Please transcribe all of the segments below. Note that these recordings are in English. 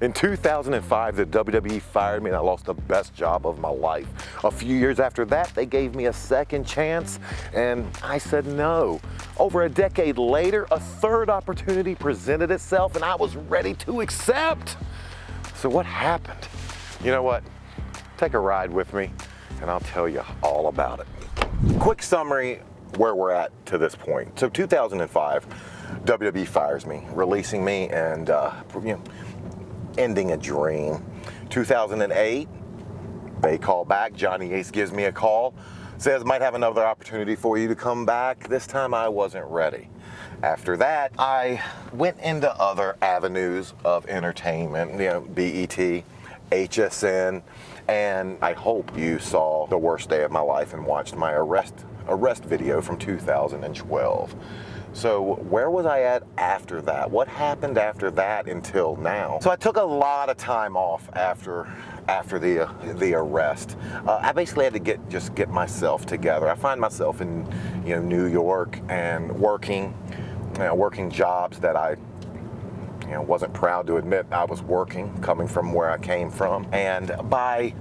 In 2005, the WWE fired me and I lost the best job of my life. A few years after that, they gave me a second chance and I said no. Over a decade later, a third opportunity presented itself and I was ready to accept. So what happened? You know what? Take a ride with me and I'll tell you all about it. Quick summary where we're at to this point. So 2005, WWE fires me, releasing me and ending a dream. 2008, they call back. Johnny Ace gives me a call, says might have another opportunity for you to come back. This time I wasn't ready. After that, I went into other avenues of entertainment, BET, HSN, and I hope you saw The Worst Day of My Life and watched my arrest video from 2012. So where was I at after that? What happened after that until now? So I took a lot of time off after the arrest. I basically had to get myself together. I find myself in New York and working jobs that I wasn't proud to admit I was working, coming from where I came from. And by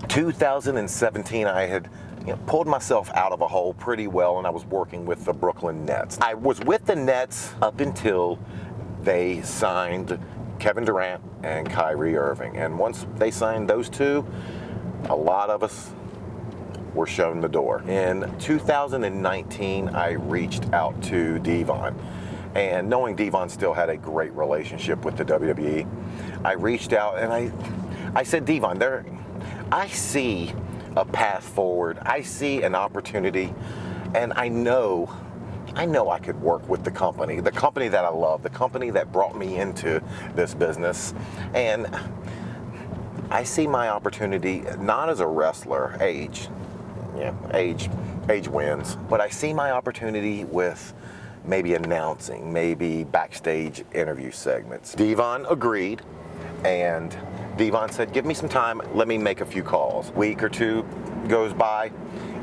2017, I had pulled myself out of a hole pretty well, and I was working with the Brooklyn Nets. I was with the Nets up until they signed Kevin Durant and Kyrie Irving. And once they signed those two, a lot of us were shown the door. In 2019, I reached out to Devon. And knowing Devon still had a great relationship with the WWE, I reached out and I said, Devon, I see a path forward. I see an opportunity, and I know I could work with the company that I love, the company that brought me into this business. And I see my opportunity not as a wrestler, age wins, but I see my opportunity with maybe announcing, maybe backstage interview segments. Devon agreed, and Devon said, give me some time, let me make a few calls. Week or two goes by,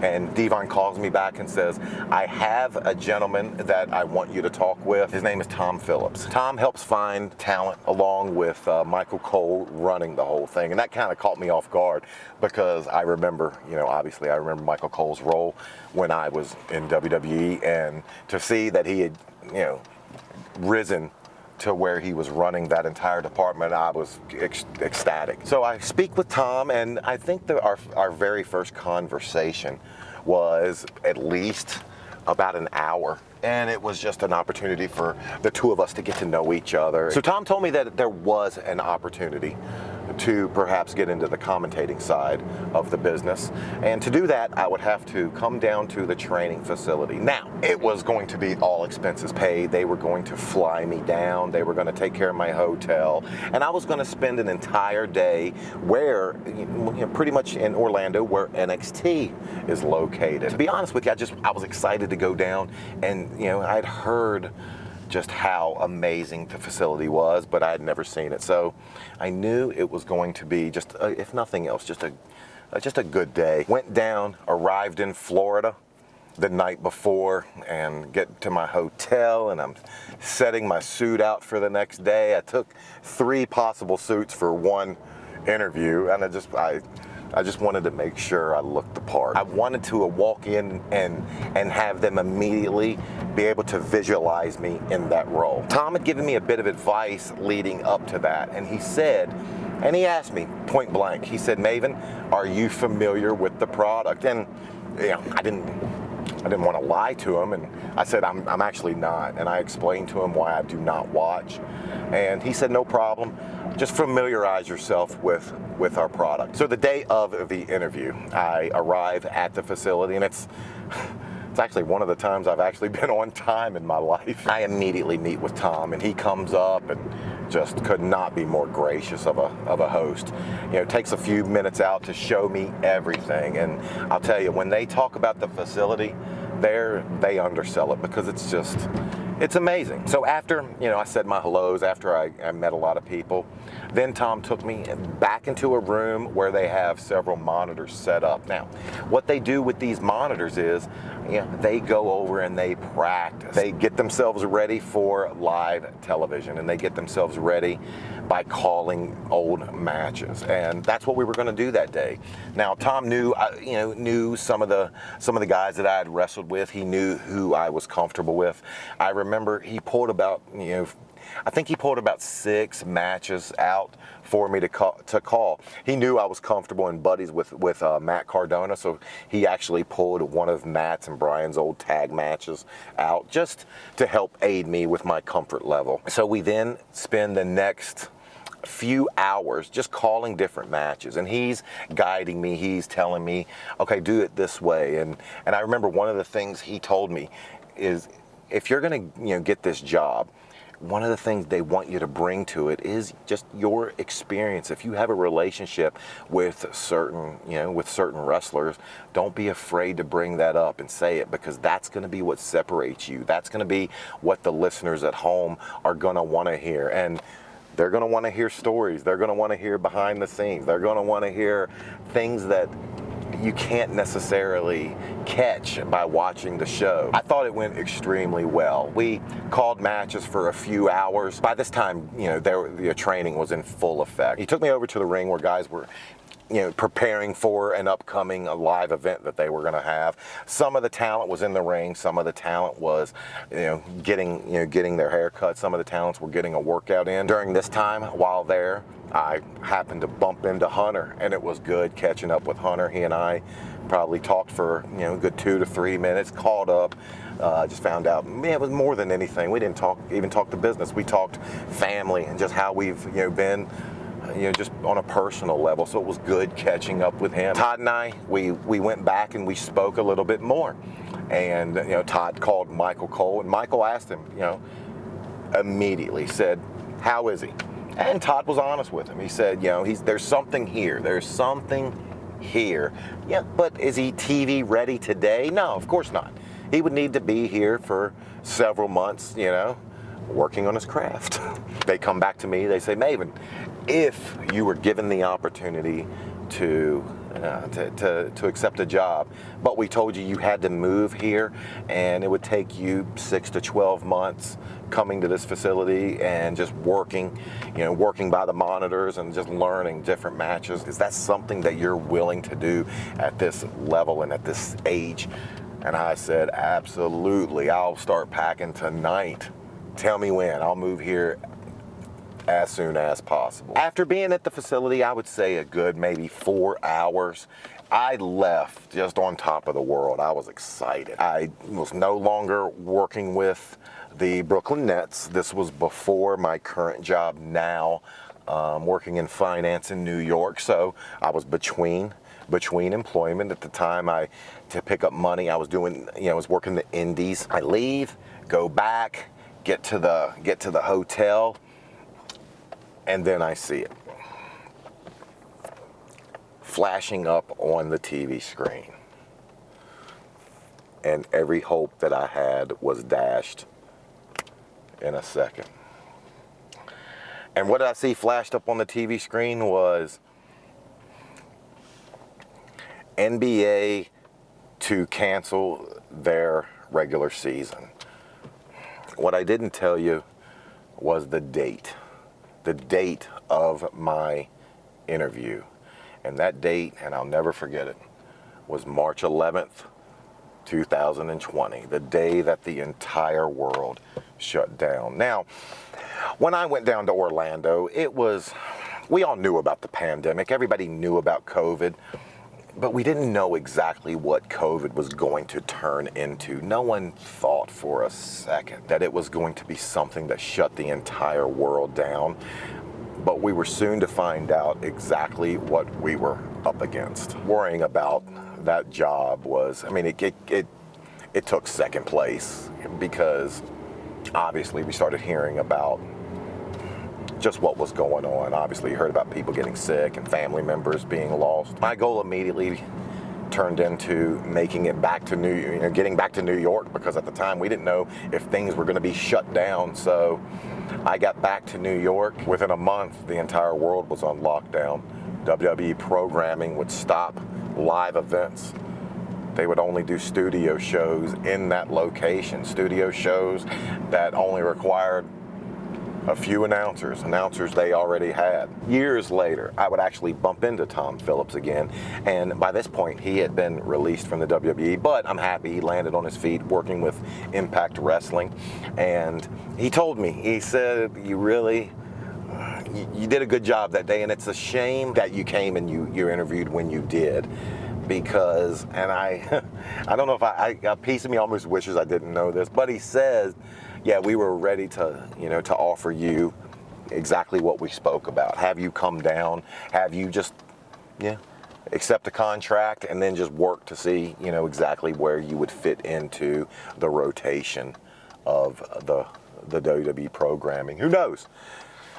and Devon calls me back and says, I have a gentleman that I want you to talk with. His name is Tom Phillips. Tom helps find talent along with Michael Cole running the whole thing. And that kind of caught me off guard because I remember, obviously I remember Michael Cole's role when I was in WWE, and to see that he had, risen to where he was running that entire department, I was ecstatic. So I speak with Tom, and I think that our very first conversation was at least about an hour. And it was just an opportunity for the two of us to get to know each other. So Tom told me that there was an opportunity to perhaps get into the commentating side of the business. And to do that, I would have to come down to the training facility. Now, it was going to be all expenses paid. They were going to fly me down. They were going to take care of my hotel. And I was going to spend an entire day where, pretty much in Orlando, where NXT is located. To be honest with you, I was excited to go down, and I'd heard just how amazing the facility was, but I had never seen it. So I knew it was going to be just, if nothing else, just a good day. Went down, arrived in Florida the night before, and get to my hotel, and I'm setting my suit out for the next day. I took 3 possible suits for one interview, and I just wanted to make sure I looked the part. I wanted to walk in and have them immediately be able to visualize me in that role. Tom had given me a bit of advice leading up to that, and he asked me point blank, he said, Maven, are you familiar with the product? And I didn't want to lie to him, and I said, I'm actually not. And I explained to him why I do not watch. And he said, no problem. Just familiarize yourself with our product. So the day of the interview, I arrive at the facility, and it's actually one of the times I've actually been on time in my life. I immediately meet with Tom, and he comes up and just could not be more gracious of a host. Takes a few minutes out to show me everything. And I'll tell you, when they talk about the facility, they undersell it because it's amazing. So after, I said my hellos, after I met a lot of people, then Tom took me back into a room where they have several monitors set up. Now, what they do with these monitors is, they go over and they practice. They get themselves ready for live television, and they get themselves ready by calling old matches, and that's what we were going to do that day. Now, Tom knew some of the guys that I had wrestled with. He knew who I was comfortable with. I remember he pulled about, I think he pulled about 6 matches out for me to call. He knew I was comfortable and buddies with Matt Cardona, so he actually pulled one of Matt's and Brian's old tag matches out just to help aid me with my comfort level. So we then spend the next few hours just calling different matches, and he's guiding me. He's telling me, okay, do it this way. And I remember one of the things he told me is, if you're going to get this job, one of the things they want you to bring to it is just your experience. If you have a relationship with certain wrestlers, don't be afraid to bring that up and say it, because that's going to be what separates you. That's going to be what the listeners at home are going to want to hear. And they're going to want to hear stories. They're going to want to hear behind the scenes. They're going to want to hear things that you can't necessarily catch by watching the show. I thought it went extremely well. We called matches for a few hours. By this time, the training was in full effect. He took me over to the ring where guys were preparing for an upcoming live event that they were going to have. Some of the talent was in the ring. Some of the talent was, getting their hair cut. Some of the talents were getting a workout in. During this time, while there, I happened to bump into Hunter, and it was good catching up with Hunter. He and I probably talked for a good 2 to 3 minutes. Called up. Just found out, it was more than anything. We didn't even talk the business. We talked family and just how we've been. Just on a personal level, so it was good catching up with him. Todd and I, we went back and we spoke a little bit more, and Todd called Michael Cole, and Michael asked him, immediately said, "How is he?" And Todd was honest with him. He said, there's something here. There's something here. Yeah, but is he TV ready today? No, of course not. He would need to be here for several months, working on his craft. They come back to me, they say, "Maven, if you were given the opportunity to accept a job, but we told you had to move here, and it would take you 6 to 12 months coming to this facility and just working by the monitors and just learning different matches, is that something that you're willing to do at this level and at this age?" And I said, "Absolutely. I'll start packing tonight. Tell me when. I'll move here as soon as possible." After being at the facility, I would say a good maybe 4 hours, I left just on top of the world. I was excited. I was no longer working with the Brooklyn Nets. This was before my current job now, working in finance in New York. So I was between employment at the time. To pick up money, I was doing, I was working the indies. I leave, go back, get to the hotel, and then I see it flashing up on the TV screen. And every hope that I had was dashed in a second. And what did I see flashed up on the TV screen was NBA to cancel their regular season. What I didn't tell you was the date of my interview. And that date, and I'll never forget it, was March 11th, 2020, the day that the entire world shut down. Now, when I went down to Orlando, we all knew about the pandemic. Everybody knew about COVID. But we didn't know exactly what COVID was going to turn into. No one thought for a second that it was going to be something that shut the entire world down. But we were soon to find out exactly what we were up against. Worrying about that job it took second place, because obviously we started hearing about just what was going on. Obviously, you heard about people getting sick and family members being lost. My goal immediately turned into making it back to getting back to New York, because at the time we didn't know if things were going to be shut down. So I got back to New York. Within a month, the entire world was on lockdown. WWE programming would stop, live events. They would only do studio shows in that location, studio shows that only required a few announcers they already had. Years later, I would actually bump into Tom Phillips again, and by this point, he had been released from the WWE, but I'm happy he landed on his feet working with Impact Wrestling, and he told me, he said, you did a good job that day, and it's a shame that you came and you interviewed when you did, because, and I don't know if a piece of me almost wishes I didn't know this, but he says, yeah, we were ready to, to offer you exactly what we spoke about. Have you come down, have you just, accept a contract and then just work to see, exactly where you would fit into the rotation of the WWE programming. Who knows?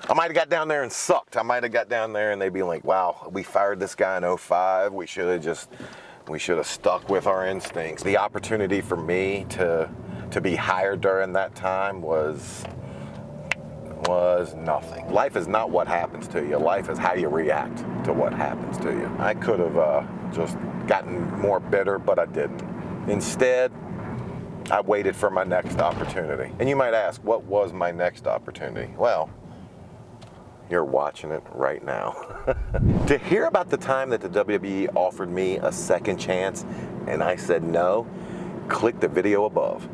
I might have got down there and sucked. I might have got down there and they'd be like, wow, we fired this guy in '05. We should have stuck with our instincts. The opportunity for me to be hired during that time was nothing. Life is not what happens to you. Life is how you react to what happens to you. I could have just gotten more bitter, but I didn't. Instead, I waited for my next opportunity. And you might ask, what was my next opportunity? Well, you're watching it right now. To hear about the time that the WWE offered me a second chance and I said no, click the video above.